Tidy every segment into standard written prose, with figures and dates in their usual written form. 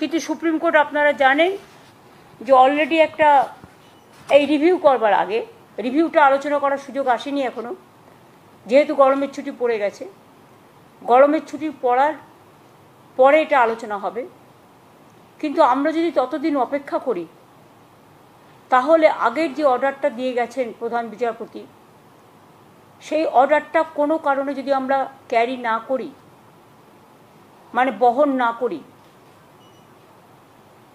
কিন্তু supreme court আপনারা জানেন যে অলরেডি একটা এই রিভিউ করবার আগে রিভিউটা আলোচনা করার সুযোগ আসেনি এখনও, যেহেতু গরমের ছুটি পড়ে গেছে। গরমের ছুটি পড়ার পরে এটা আলোচনা হবে। কিন্তু আমরা যদি ততদিন অপেক্ষা করি তাহলে আগের যে অর্ডারটা দিয়ে গেছেন প্রধান বিচারপতি, সেই অর্ডারটা কোনো কারণে যদি আমরা ক্যারি না করি, মানে বহন না করি,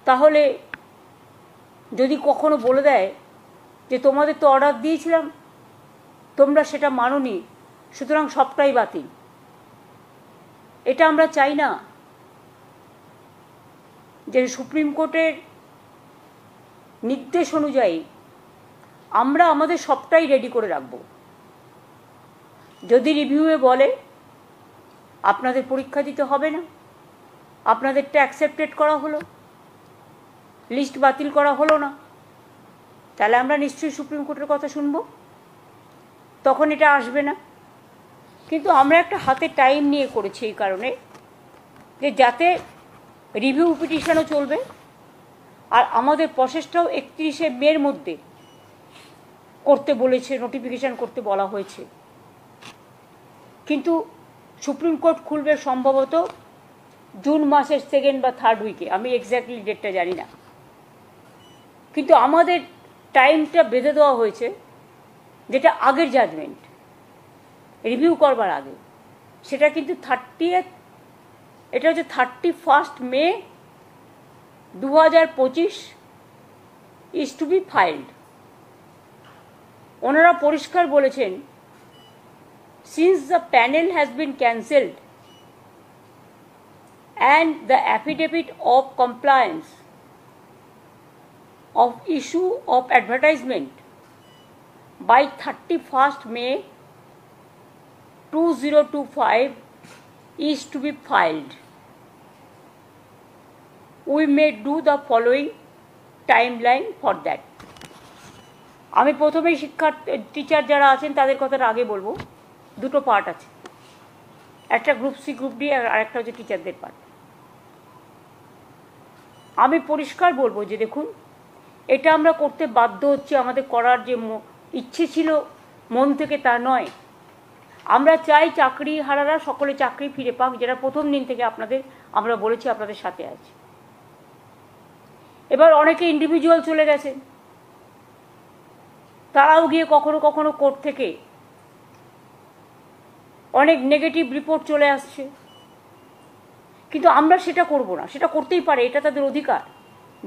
তাহলে যদি কখনো বলে দেয় যে তোমাদের তো অর্ডার দিয়েছিলাম, তোমরা সেটা মানোনি, সুতরাং সবটাই বাতিল, এটা আমরা চাই না। যে সুপ্রিম কোর্টের নির্দেশ অনুযায়ী আমরা আমাদের সবটাই রেডি করে রাখব। যদি রিভিউয়ে বলে আপনাদের পরীক্ষা দিতে হবে না, আপনাদেরটা অ্যাকসেপ্টেড করা হলো, লিস্ট বাতিল করা হলো না, তাহলে আমরা নিশ্চয়ই সুপ্রিম কোর্টের কথা শুনব, তখন এটা আসবে না। কিন্তু আমরা একটা হাতে টাইম নিয়ে করেছি এই কারণে যে যাতে রিভিউ পিটিশনও চলবে আর আমাদের প্রসেসটাও 31শে মের মধ্যে করতে বলেছে, নোটিফিকেশন করতে বলা হয়েছে। কিন্তু সুপ্রিম কোর্ট খুলবে সম্ভবত জুন মাসের 2nd বা 3rd উইকে, আমি এক্স্যাক্টলি ডেটটা জানি না। কিন্তু আমাদের টাইমটা বেঁধে দেওয়া হয়েছে, যেটা আগের জাজমেন্ট রিভিউ করবার আগে, সেটা কিন্তু 30th, এটা হচ্ছে 31 মে 2025 ইজ টু বি ফাইল্ড। ওনারা পরিষ্কার বলেছেন, since the panel has been cancelled and the affidavit of compliance of issue of advertisement by 31st May 2025 is to be filed, we may do the following timeline for that. আমি প্রথমেই teacher যারা আছেন তাদের কথাটা আগে বলবো। দুটো part আছে, একটা গ্রুপ সি গ্রুপ ডি আর একটা হচ্ছে টিচারদের পার্ট। আমি পরিষ্কার বলবো যে দেখুন, এটা আমরা করতে বাধ্য হচ্ছি, আমাদের করার যে ইচ্ছে ছিল মন থেকে তা নয়। আমরা চাই চাকরি হারারা সকলে চাকরি ফিরে পাক, যেটা প্রথম দিন থেকে আমরা বলেছি আপনাদের সাথে আছি। এবার অনেকে ইন্ডিভিজুয়াল চলে গেছেন, তারাও গিয়ে কখনো কখনো কোর্ট থেকে অনেক নেগেটিভ রিপোর্ট চলে আসছে, কিন্তু আমরা সেটা করব না। সেটা করতেই পারে, এটা তাদের অধিকার,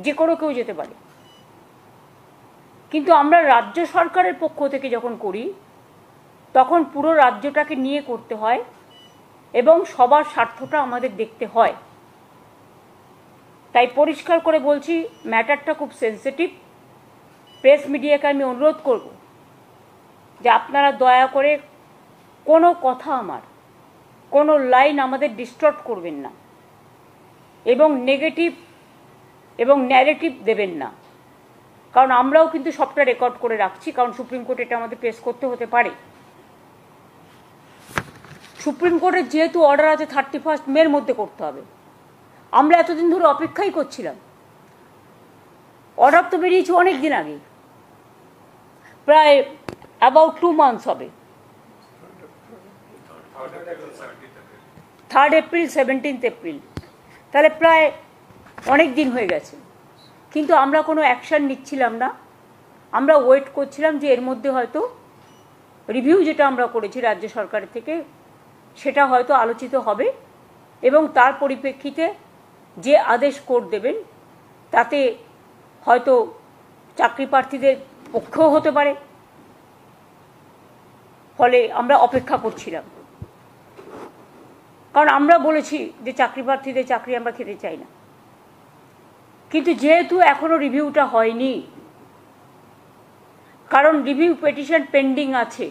যে কোনো কেউ যেতে পারে। কিন্তু আমরা রাজ্য সরকারের পক্ষ থেকে যখন করি তখন পুরো রাজ্যটাকে নিয়ে করতে হয় এবং সবার স্বার্থটা আমাদের দেখতে হয়। তাই পরিষ্কার করে বলছি, ম্যাটারটা খুব সেন্সিটিভ। প্রেস মিডিয়াকে আমি অনুরোধ করব যে আপনারা দয়া করে কোনো কথা, আমার কোনো লাইন আমাদের ডিস্টর্ট করবেন না এবং নেগেটিভ এবং ন্যারেটিভ দেবেন না, কারণ আমরাও কিন্তু সবটা রেকর্ড করে রাখছি, কারণ সুপ্রিম কোর্ট এটা আমাদের পেশ করতে হতে পারে। সুপ্রিম কোর্টের যেহেতু অর্ডার আছে 31 মের মধ্যে করতে হবে, আমরা এতদিন ধরে অপেক্ষাই করছিলাম। অর্ডার তো বেরিয়েছে অনেক দিন আগে, প্রায় অ্যাবাউট 2 months হবে। 3rd এপ্রিল 17th এপ্রিল, তাহলে প্রায় অনেক দিন হয়ে গেছে। কিন্তু আমরা কোনো অ্যাকশান নিচ্ছিলাম না, আমরা ওয়েট করছিলাম যে এর মধ্যে হয়তো রিভিউ যেটা আমরা করেছি রাজ্য সরকারের থেকে সেটা হয়তো আলোচিত হবে এবং তার পরিপ্রেক্ষিতে যে আদেশ কোর্ট দেবেন তাতে হয়তো চাকরি প্রার্থীদের পক্ষেও হতে পারে। ফলে আমরা অপেক্ষা করছিলাম, কারণ আমরা বলেছি যে চাকরি প্রার্থীদের চাকরি আমরা খেতে চাই না। কিন্তু যেহেতু এখনো রিভিউটা হয়নি, কারণ রিভিউ পিটিশন পেন্ডিং আছে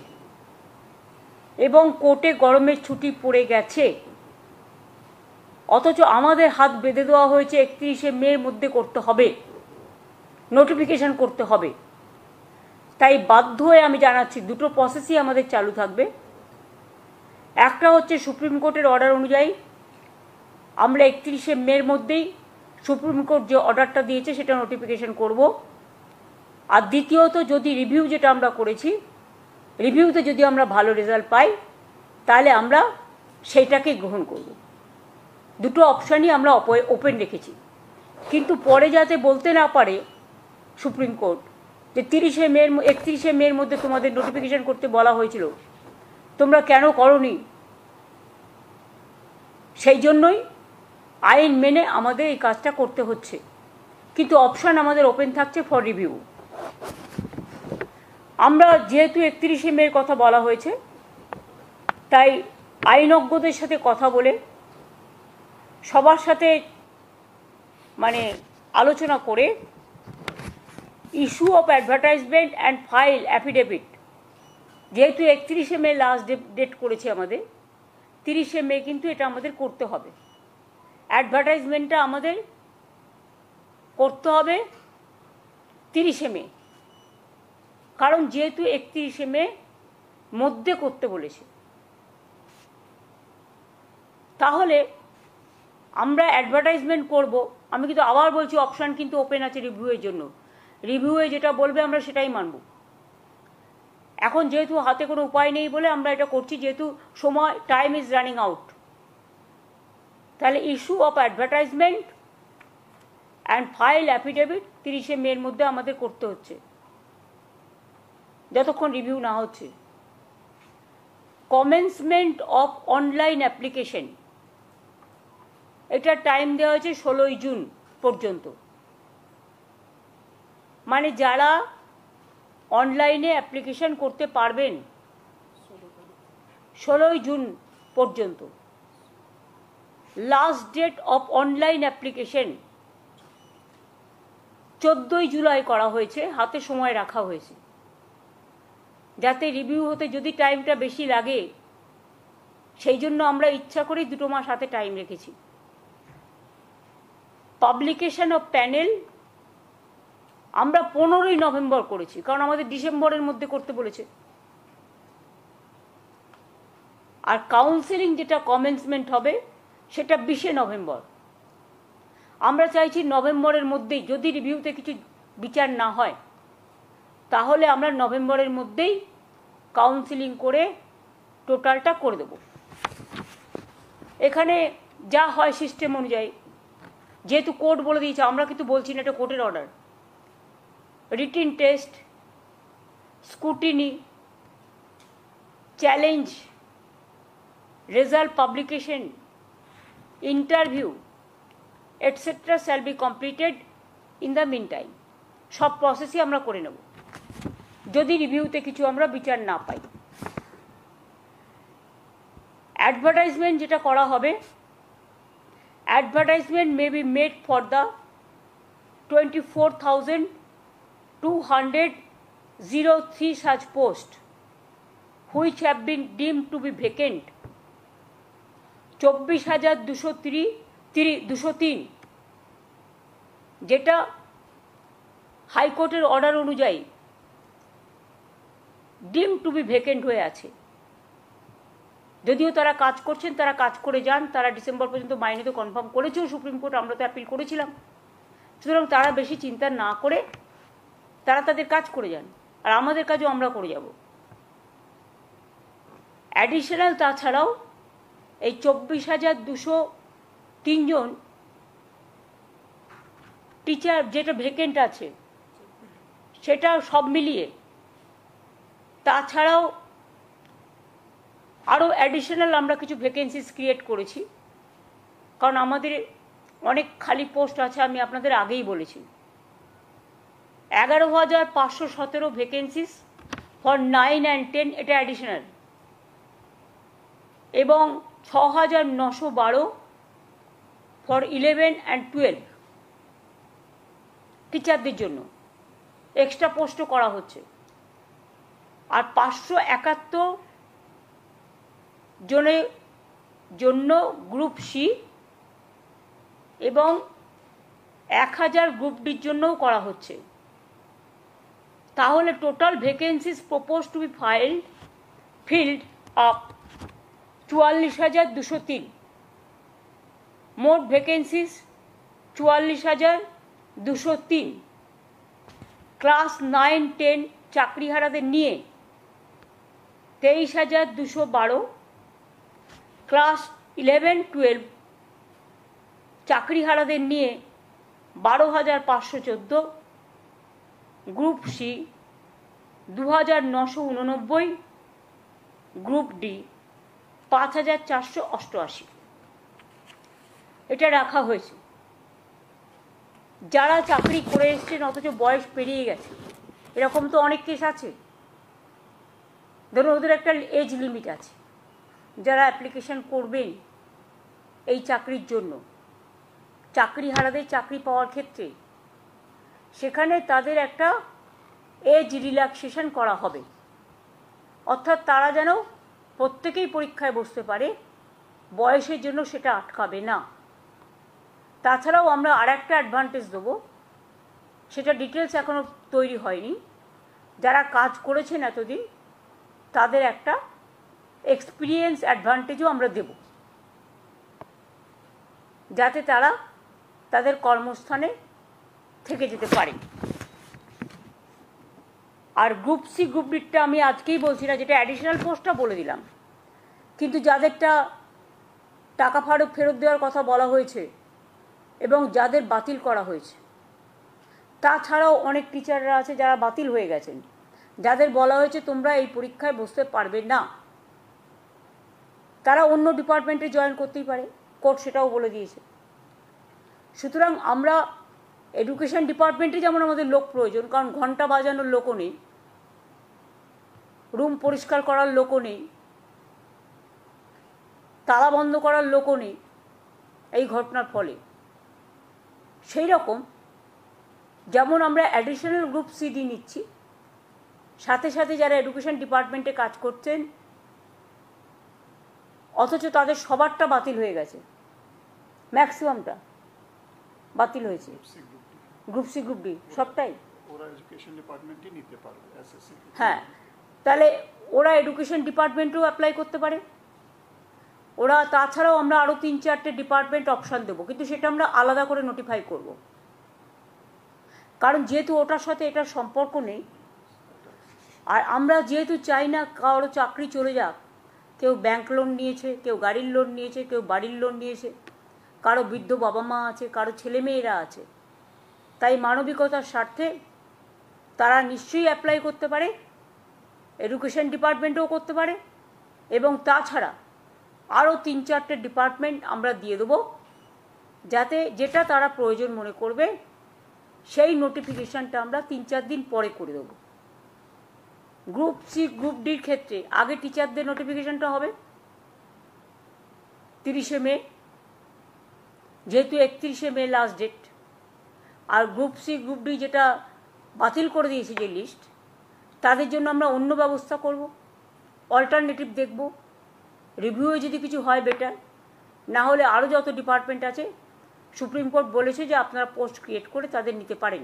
এবং কোর্টে গরমের ছুটি পড়ে গেছে, অথচ আমাদের হাত বেঁধে দেওয়া হয়েছে 31শে মের মধ্যে করতে হবে, নোটিফিকেশন করতে হবে। তাই বাধ্য হয়ে আমি জানাচ্ছি, দুটো প্রসেসই আমাদের চালু থাকবে। একটা হচ্ছে সুপ্রিম কোর্টের অর্ডার অনুযায়ী আমরা 31শে মের মধ্যেই সুপ্রিম কোর্ট যে অর্ডারটা দিয়েছে সেটা নোটিফিকেশন করব। আর দ্বিতীয়ত, যদি রিভিউ যেটা আমরা করেছি, রিভিউতে যদি আমরা ভালো রেজাল্ট পাই তাহলে আমরা সেইটাকে গ্রহণ করব। দুটো অপশানই আমরা ওপেন রেখেছি। কিন্তু পরে যাতে বলতে না পারে সুপ্রিম কোর্ট যে 31শে মের মধ্যে তোমাদের নোটিফিকেশন করতে বলা হয়েছিল, তোমরা কেন করোনি, সেই জন্যই আইন মেনে আমাদের এই কাজটা করতে হচ্ছে। কিন্তু অপশান আমাদের ওপেন থাকছে ফর রিভিউ। আমরা যেহেতু 31শে মের কথা বলা হয়েছে, তাই আইনজ্ঞদের সাথে কথা বলে সবার সাথে আলোচনা করে issue of advertisement and file affidavit, যেহেতু 31শে মে লাস্ট ডেট করেছে আমাদের, 30শে মে কিন্তু এটা আমাদের করতে হবে। অ্যাডভার্টাইজমেন্টটা আমাদের করতে হবে 30শে মে, কারণ যেহেতু 31শে মে মধ্যে করতে বলেছে। তাহলে আমরা অ্যাডভার্টাইজমেন্ট করব। আমি কিন্তু আবার বলছি, অপশান কিন্তু ওপেন আছে রিভিউয়ের জন্য। রিভিউয়ে যেটা বলবে আমরা সেটাই মানব। এখন যেহেতু হাতে কোনো উপায় নেই বলে আমরা এটা করছি, যেহেতু সময়, টাইম ইজ রানিং আউট। তাহলে issue of advertisement and file affidavit 30শে মের মধ্যে আমাদের করতে হচ্ছে, যতক্ষণ রিভিউ না হচ্ছে। কমেন্সমেন্ট অফ অনলাইন অ্যাপ্লিকেশন, এটা টাইম দেওয়া হয়েছে 16ই জুন পর্যন্ত। যারা অনলাইনে অ্যাপ্লিকেশন করতে পারবেন 16ই জুন পর্যন্ত। Last date of online application 14ই জুলাই করা হয়েছে, হাতে সময় রাখা হয়েছে, যাতে রিভিউ হতে যদি টাইমটা বেশি লাগে, সেই জন্য আমরা ইচ্ছা করেই 2 মাস হাতে টাইম রেখেছি। পাবলিকেশন অফ প্যানেল আমরা 15ই নভেম্বর করেছি, কারণ আমাদের ডিসেম্বরের মধ্যে করতে বলেছে। আর কাউন্সেলিং যেটা কমেন্সমেন্ট হবে সেটা 20শে নভেম্বর। আমরা চাইছি নভেম্বরের মধ্যেই, যদি রিভিউতে কিছু বিচার না হয় তাহলে আমরা নভেম্বরের মধ্যেই কাউন্সেলিং করে টোটালটা করে দেব। এখানে যা হয় সিস্টেম অনুযায়ী, যেহেতু কোর্ট বলে দিয়েছে, আমরা কিন্তু বলছি না, এটা কোর্টের order. Written test, scrutiny, challenge, result publication, interview etcetera shall be completed in the mean time. সব প্রসেসই আমরা করে নেব যদি রিভিউতে কিছু আমরা বিচার না পাই। অ্যাডভার্টাইজমেন্ট যেটা করা হবে, advertisement may be made for the 24,203 such posts which have been deemed to be vacant। 24,203 যেটা হাইকোর্টের অর্ডার অনুযায়ী ডিম টু বি ভ্যাকেন্ট হয়ে আছে। যদিও তারা কাজ করছেন, তারা কাজ করে যান, তারা ডিসেম্বর পর্যন্ত মাইনে তো কনফার্ম করেছেও সুপ্রিম কোর্ট, আমরা তো অ্যাপিল করেছিলাম। সুতরাং তারা বেশি চিন্তা না করে তারা তাদের কাজ করে যান, আর আমাদের কাজও আমরা করে যাব। অ্যাডিশনাল তাছাড়াও এই 24,203 জন টিচার যেটা ভ্যাকেন্ট আছে সেটা সব মিলিয়ে তাছাড়াও আরও অ্যাডিশনাল আমরা কিছু ভ্যাকেন্সিস ক্রিয়েট করেছি, কারণ আমাদের অনেক খালি পোস্ট আছে। আমি আপনাদের আগেই বলেছি 11,517 ভ্যাকেন্সিস ফর 9 and 10, এটা অ্যাডিশনাল, এবং 6,912 ফর 11 and 12 টিচারদের জন্য এক্সট্রা পোস্টও করা হচ্ছে। আর 571 জনের জন্য গ্রুপ সি এবং 1000 গ্রুপ ডির জন্যও করা হচ্ছে। তাহলে total vacancies propose to B filled up 44,203। মোট ভ্যাকেন্সিস 44,203। ক্লাস 9-10 চাকরিহারাদের নিয়ে 23,212। ক্লাস 11-12 চাকরিহারাদের নিয়ে 12,514। Group C 2,989। Group D 5,488। এটা রাখা হয়েছে। যারা চাকরি করে এসছেন অথচ বয়স পেরিয়ে গেছে, এরকম তো অনেক কেস আছে। ধরুন ওদের একটা এজ লিমিট আছে, যারা অ্যাপ্লিকেশন করবেন এই চাকরির জন্য, চাকরিহারাদের চাকরি পাওয়ার ক্ষেত্রে, সেখানে তাদের একটা এজ রিল্যাক্সেশন করা হবে, অর্থাৎ তারা যেন প্রত্যেকেই পরীক্ষায় বসতে পারে, বয়সের জন্য সেটা আটকাবে না। তাছাড়াও আমরা আর একটা অ্যাডভান্টেজ দেবো, সেটা ডিটেলস এখনও তৈরি হয়নি। যারা কাজ করেছেন এতদিন তাদের একটা এক্সপিরিয়েন্স অ্যাডভান্টেজও আমরা দেব, যাতে তারা তাদের কর্মস্থানে থেকে যেতে পারে। আর গ্রুপ সি গ্রুপ ডিটা আমি আজকেই বলছি না, যেটা অ্যাডিশনাল পোস্টটা বলে দিলাম, কিন্তু যাদেরটা টাকা ফেরত দেওয়ার কথা বলা হয়েছে এবং যাদের বাতিল করা হয়েছে, তাছাড়াও অনেক টিচাররা আছে যারা বাতিল হয়ে গেছেন, যাদের বলা হয়েছে তোমরা এই পরীক্ষায় বসতে পারবে না, তারা অন্য ডিপার্টমেন্টে জয়েন করতেই পারে, কোর্ট সেটাও বলে দিয়েছে। সুতরাং আমরা এডুকেশন ডিপার্টমেন্টে যেমন আমাদের লোক প্রয়োজন, কারণ ঘন্টা বাজানোর লোকও নেই, রুম পরিষ্কার করার লোকও নেই, তালা বন্ধ করার লোকও নেই এই ঘটনার ফলে, সেই রকম যেমন আমরা অ্যাডিশনাল গ্রুপ সিডি নিচ্ছি, সাথে সাথে যারা এডুকেশন ডিপার্টমেন্টে কাজ করছেন অথচ তাদের সবারটা বাতিল হয়ে গেছে, ম্যাক্সিমামটা বাতিল হয়েছে, গ্রুপ সি গ্রুপ ডি সবটাই, হ্যাঁ, তাহলে ওরা এডুকেশন ডিপার্টমেন্টেও অ্যাপ্লাই করতে পারে। ওরা তাছাড়াও আমরা আরও 3-4টে ডিপার্টমেন্ট অপশান দেবো, কিন্তু সেটা আমরা আলাদা করে নোটিফাই করব, কারণ যেহেতু ওটার সাথে এটার সম্পর্ক নেই। আর আমরা যেহেতু চাই না কারো চাকরি চলে যাক, কেউ ব্যাংক লোন নিয়েছে, কেউ গাড়ির লোন নিয়েছে, কেউ বাড়ির লোন নিয়েছে, কারো বৃদ্ধ বাবা মা আছে, কারো ছেলেমেয়েরা আছে, তাই মানবিকতার স্বার্থে তারা নিশ্চয়ই অ্যাপ্লাই করতে পারে, এডুকেশন ডিপার্টমেন্টেও করতে পারে, এবং তাছাড়া আরও 3-4টে ডিপার্টমেন্ট আমরা দিয়ে দেবো, যাতে যেটা তারা প্রয়োজন মনে করবে সেই নোটিফিকেশানটা আমরা 3-4 দিন পরে করে দেবো। গ্রুপ সি গ্রুপ ডির ক্ষেত্রে আগে টিচারদের নোটিফিকেশানটা হবে 30শে মে, যেহেতু 31শে মে লাস্ট ডেট। আর গ্রুপ সি গ্রুপ ডি যেটা বাতিল করে দিয়েছে যে লিস্ট, তাদের জন্য আমরা অন্য ব্যবস্থা করব, অল্টারনেটিভ দেখব, রিভিউয়ে যদি কিছু হয় বেটার, না হলে আরও যত ডিপার্টমেন্ট আছে সুপ্রিম কোর্ট বলেছে যে আপনারা পোস্ট ক্রিয়েট করে তাদের নিতে পারেন।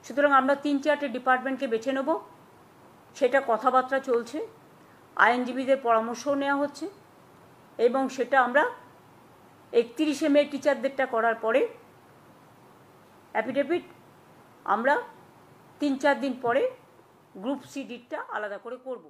সুতরাং আমরা 3-4টে ডিপার্টমেন্টকে বেছে নেব, সেটা কথাবার্তা চলছে, আইনজীবীদের পরামর্শও নেওয়া হচ্ছে, এবং সেটা আমরা 31শে মে টিচারদেরটা করার পরে অ্যাফিডেভিট আমরা 3-4 দিন পরে গ্রুপ সি ডিটা আলাদা করে করব।